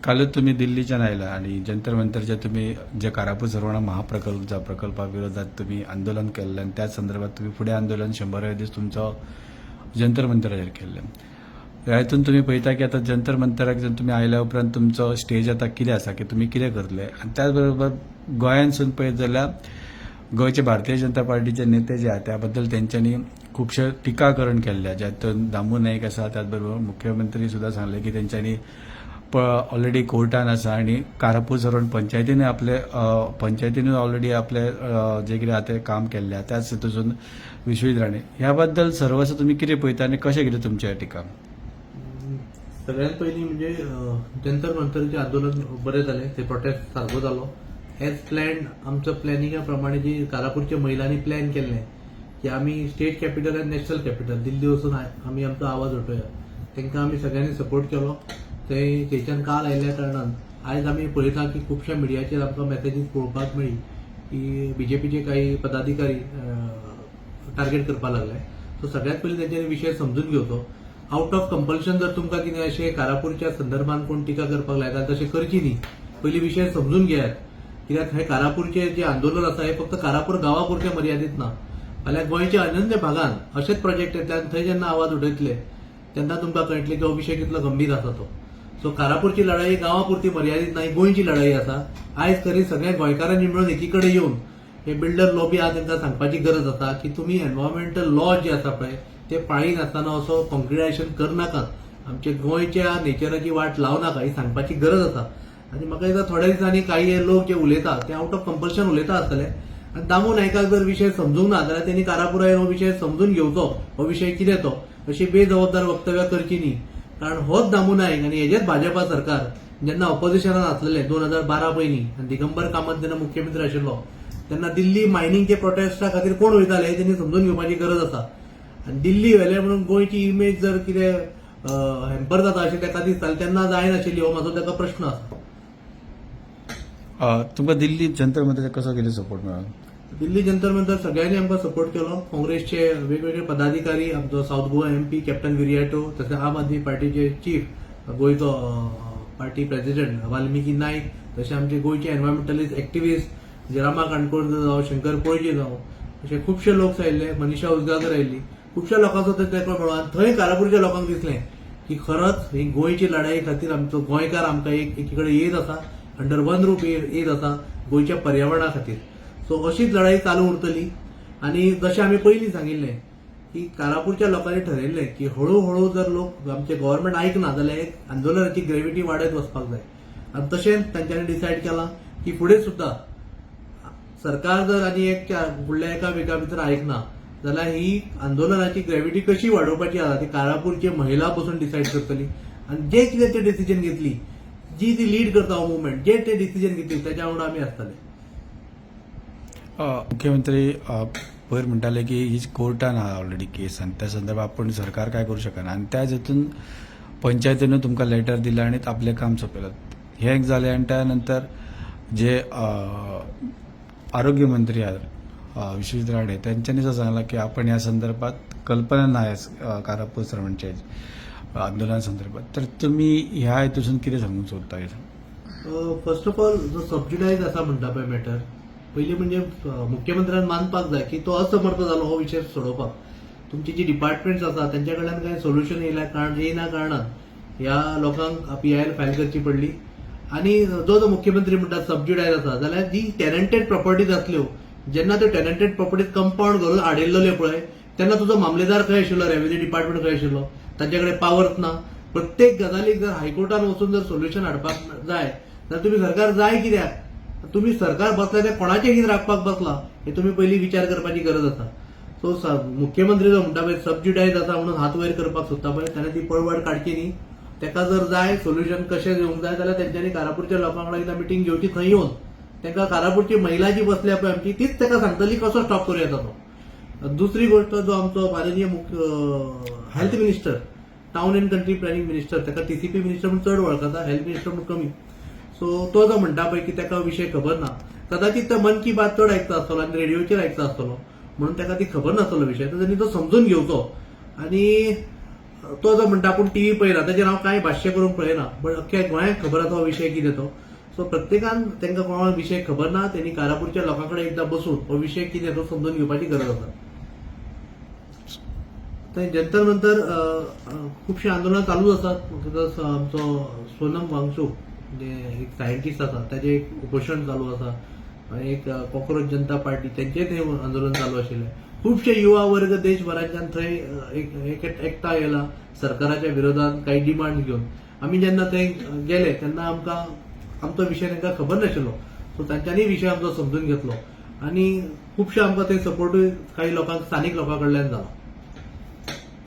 कालच तुम्ही दिल्लीच्या आयला आणि जंतर मंतरच्या तुम्ही जे कारापूर सर्वणा महाप्रकल्पच्या प्रकल्पाविरोधात तुम्ही आंदोलन केलें आणि त्याच संदर्भात तुम्ही फुडें आंदोलन 100 दीस तुमचो जंतर मंतराचेर केल्लें. ह्यातून तुम्ही पळयता की आतां जंतर मंतराक जर तुम्ही आयल्या उपरांत तुमचो स्टेज आतां कितें आसा की तुम्ही कितें करतले आनी त्याच बरोबर गोंयांतसून पळयत जाल्यार गोंयचे भारतीय जनता पार्टीचे नेते जे आहात त्या बद्दल तेंच्यांनी खुबशे टिकाकरण केल्ल्या ज्यातून दामू नाईक आसा त्याच बरोबर मुख्यमंत्री सुद्धा सांगले की तेंच्यांनी ऑलरेडी कोर्टान आसा आणि कारापूर धरण पंचायतीनूय ऑलरेडी आपले जे कितें आहा तें काम केल्लें त्याच हितून विश्वीत राणे ह्या बद्दल सर्वस्व तुम्ही कितें पळयता आनी कशें कितें तुमची टिका. सगळ्यात पहिली म्हणजे जंतर मंतरचे आंदोलन बरें जालें, ते प्रोटेस्ट सारको जालो. एज प्लॅन आमच्या प्लॅनिंगा प्रमाणे जी कारापूरच्या महिलांनी प्लॅन केल्लें की आमी स्टेट कॅपिटल आनी नॅशनल कॅपिटल दिल्ली वचून आमी आमचो आवाज उठोवया, तांकां आमी सगळ्यांनी सपोर्ट केलो. थंयच्यान काल आयिल्ल्या कारणान आयज आमी पळयता की खुबश्या मिडियाचेर आमकां मॅसेजीस पळोवपाक मेळ्ळी की बीजेपीचे काही पदाधिकारी टार्गेट करपाक लागले. सो सगळ्यात पयलीं तेंच्यांनी विशय समजून घेवचो. आउट ऑफ कंपल्शन जर तुमकां कितें अशें कारापूरच्या संदर्भात कोण टिका करपाक लायता तशें करची न्ही. पयली विशय समजून घेयात, कित्याक हे कारापूरचे जे आंदोलन आसा हे फक्त कारापूर गांवा पुरते मर्यादीत ना. फाल्यां गोंयच्या अनन्य भागांत अशेच प्रोजेक्ट येतले थंय जेन्ना आवाज उठयतले तेन्ना तुमकां कळटलें की हो विशय कितलो गंभीर आसा तो. सो कारापूरची लढाई गांवापुरती मर्यादित नाही, गोंयची लढाई आसा. आयज तरी सगळ्या गोंयकारांनी मिळून एकीकडे येऊन हे बिल्डर लॉबी आहा तांकां सांगपाची गरज आसा की तुमी एनवायरमेंटल लॉ जे आसा पळय ते पाळीन आसतना असो कॉन्क्रिटायझेशन करनाकात, आमच्या गोंयच्या नेचराची वाट लावनाका ही सांगपाची गरज आसा. आनी म्हाका दिसता थोड्या दिसांनी काही लोक जे उलयता ते आउट ऑफ कंपल्शन उलयता आसतले. आनी दामू नायकाक जर विशय समजूंक ना जाल्यार त्यांनी कारापुरा येवन हो विशय समजून घेवचो, हो विशय कितें तो अशी बेजबाबदार वक्तव्यां करची न्ही. कारण होच दामू नायक आनी हेजेच भाजपा सरकार जेन्ना ऑपोजिशनान आसलेले 2012 पयलीं आनी दिगंबर कामत जेन्ना मुख्यमंत्री आशिल्लो तेन्ना दिल्ली मायनिंगचे प्रोटेस्टा खातीर कोण वयताले हे त्यांनी समजून घेवपाची गरज आसा. आनी दिल्ली व्हेले म्हणून गोंयची इमेज जर कितें हॅम्पर जाता अशें ताका दिसतालें तेन्ना जायनाशिल्ली, हो म्हाजो ताका प्रश्न आसा. तुमकां दिल्ली जंतर मंतराचेर कसो कितें सपोर्ट मेळ्ळो? दिल्ली जंतर मंतर सगळ्यांनी आमकां सपोर्ट केलो. काँग्रेसचे वेगवेगळे पदाधिकारी, आमचो south Goa MP captain Viriato, तशेंच आम आदमी पार्टीचे चीफ गोंयचो पार्टी प्रेसिडेंट वाल्मिकी नायक, तशें आमचे गोंयचे एनवायरमेंटलिस्ट एक्टिव्हिस्ट जे रामा काणकोण जावं, शंकर पळजे जावं, अशे खुबशे लोक आयिल्ले, मनीषा उजगांवकर आयिल्ली, खुबश्या लोकांचो तेंको मेळ्ळो. आनी थंय कारापूरच्या लोकांक दिसलें की खरंच ही गोंयची लढाई खातीर आमचो गोंयकार आमकां एकीकडे येत आसा, अंडर वन रूप येत आसा गोंयच्या पर्यावरणा खातीर. सो अशीच लढाई चालू उरतली. आनी जशें आमी पयलीं सांगिल्लें की कारापूरच्या लोकांनी ठरयिल्लें की हळू हळू जर लोक आमचे गव्हर्नमेंट आयकना जाल्यार एक आंदोलनाची ग्रेविटी वाडत वचपाक जाय. आनी तशेंच तांच्यांनी डिसायड केलां की फुडें सुद्दां सरकार जर आनी एक फुडल्या एका विका भितर आयकना जाल्यार ही आंदोलनाची ग्रेविटी कशी वाडोवपाची आसा ती कारापूरची महिला पसून डिसायड करतली. आनी जे कितें ते डिसिजन घेतली, जी ती लीड करता हो मुवमेंट, जे ते डिसिजन घेतली त्याच्या वांगडा आमी आसतले. मुख्यमंत्री पयर म्हणटाले की ही कोर्टान आहा ऑलरेडी केस आनी त्या संदर्भात आपण सरकार काय करू शकना आनी त्याच हितून पंचायतीनूय तुमकां लेटर दिलें आनी आपलें काम सोंपयलां. हें एक जालें आनी त्या नंतर जे आरोग्य मंत्री आहात विश्वीत राणे त्यांच्यानी असं सांगला की आपण या संदर्भात कल्पना नाही कारापूर सरवणच्या आंदोलना संदर्भात. तर तुम्ही ह्या हेतून कितें सांगूंक सोदता? फर्स्ट ऑफ ऑल जो सबज्युडायज आसा म्हणटा पळय मॅटर, पयलीं म्हणजे मुख्यमंत्र्यान मानपाक जाय की तो असमर्थ जालो हो विशय सोडोवपाक. तुमची जी डिपार्टमेंट्स आसा त्यांच्या कडल्यान कांय सोल्युशन येयना कारणान ह्या लोकांक PIL फायल करची पडली. आनी जो मुख्यमंत्री म्हणटा सबज्युडायज आसा जाल्यार जी टेनंटेड प्रॉपर्टीज आसल्यो, जेन्ना त्यो टेनंटेड प्रॉपर्टीज कंपाऊंड घालून आडयल्ल्यो पळय तेन्ना तुजो मामलेदार खंय आशिल्लो, रेव्हेन्यू डिपार्टमेंट खंय आशिल्लो, तांचे कडेन पावर्स ना. प्रत्येक गजालीक जर हायकोर्टान वचून जर सोल्युशन हाडपाक जाय जाल्यार तुम्ही सरकार जाय कित्याक? तुम्ही सरकार बसला ते कोणाचें कितें राखपाक बसला हे तुम्ही पयलीं विचार करपाची गरज आसा. सो मुख्यमंत्री जो म्हणटा पळय सबज्युडायज आसा म्हणून हात वयर करपाक सोदता पळय ताणें ती पळवट काडची न्ही. ताका जर जाय सोल्युशन कशें घेवंक जाय जाल्यार तेंच्यांनी कारापूरच्या लोकां वांगडा एकदां मिटींग घेवची, थंय येवन तांकां कारापूरची महिला जी बसल्या पळय आमची तीच ताका सांगतली कसो स्टॉप करूं येता तो. दुसरी गोष्ट जो आमचो माननीय health minister, town end country planning minister, ताका TCP मिनिस्टर म्हणून चड वळखता, हेल्थ मिनिस्टर म्हणून कमी. सो तो जो म्हणटा पळय की ताका विशय खबर ना, कदाचित तो मन की बात चड आयकता आसतलो आनी रेडिओचेर आयकता आसतलो म्हणून ताका ती खबर नासतलो विशय, तर तांणी तो समजून घेवचो. आनी तो जो म्हणटा आपूण टीव्ही पळयना ताचेर हांव कांय भाश्य करूंक पळयना बट अख्ख्या गोंयाक खबर आहा तो विशय कितें तो. सो प्रत्येकान तांकां कोणाक विशय खबर ना त्यांनी कारापूरच्या लोकां कडेन एकदां बसून हो विशय कितें तो समजून घेवपाची गरज आसा. थंय जंतर मंतर खुबशीं आंदोलनां चालूच आसात. आमचो सोनम वांगचूक जे एक सायंटिस्ट आसा ताचें एक उपोशण चालू आसा. एक कॉक्रोच जनता पार्टी त्यांचें थंय आंदोलन चालू आशिल्लें. खुबशे युवा वर्ग देशभराच्यान थंय एकठांय येयला सरकाराच्या विरोधात काही डिमांड घेवन. आमी जेन्ना थंय गेले तेन्ना आमकां आमचो विशय तांकां खबर नाशिल्लो. सो तांच्यांनी विशय आमचो समजून घेतलो आनी खुबशे आमकां थंय सपोर्टूय काही लोकांक स्थानीक लोकां कडल्यान जाला.